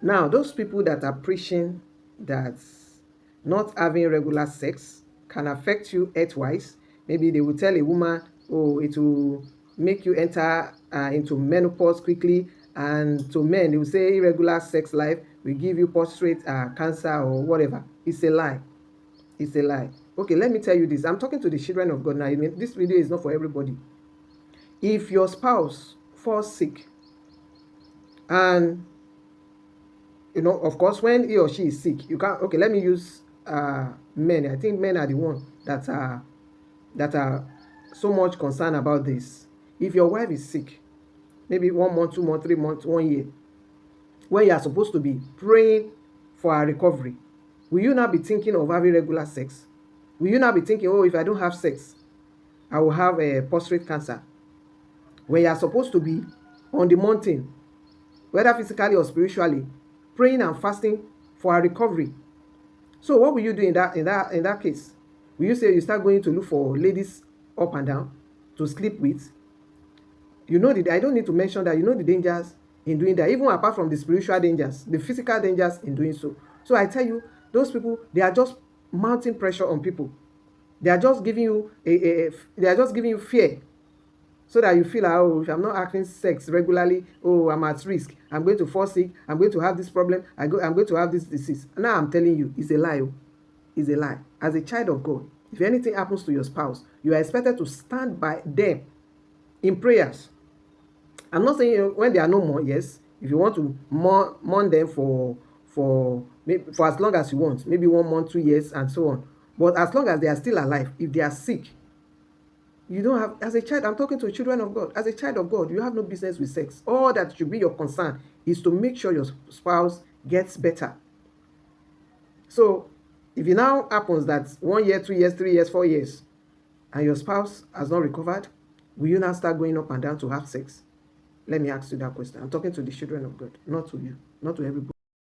Now, those people that are preaching that not having regular sex can affect you health-wise, maybe they will tell a woman, oh, it will make you enter into menopause quickly, and to men, they will say irregular sex life will give you prostate cancer or whatever. It's a lie. It's a lie. Okay, let me tell you this. I'm talking to the children of God now. I mean, this video is not for everybody. If your spouse falls sick, and of course, when he or she is sick, you can't. Okay, let me use men. I think men are the one that are so much concerned about this. If your wife is sick, maybe 1 month, 2 months, 3 months, 1 year, when you are supposed to be praying for her recovery, will you not be thinking of having regular sex? Will you not be thinking, oh, if I don't have sex, I will have a prostate cancer? When you are supposed to be on the mountain, whether physically or spiritually, praying and fasting for her recovery. So what will you do in that case? Will you say you start going to look for ladies up and down to sleep with? I don't need to mention that. You know the dangers in doing that, even apart from the spiritual dangers, the physical dangers in doing so. So I tell you, those people, they are just mounting pressure on people. They are just giving you they are just giving you fear, so that you feel like, oh, if I'm not having sex regularly, oh, I'm at risk. I'm going to fall sick. I'm going to have this problem. I'm going to have this disease. Now I'm telling you, it's a lie. It's a lie. As a child of God, if anything happens to your spouse, you are expected to stand by them in prayers. I'm not saying when they are no more, yes, if you want to mourn them for as long as you want, maybe 1 month, 2 years, and so on. But as long as they are still alive, if they are sick, you don't have, as a child, I'm talking to children of God. As a child of God, you have no business with sex. All that should be your concern is to make sure your spouse gets better. So, if it now happens that 1 year, 2 years, 3 years, 4 years, and your spouse has not recovered, will you now start going up and down to have sex? Let me ask you that question. I'm talking to the children of God, not to you, not to everybody.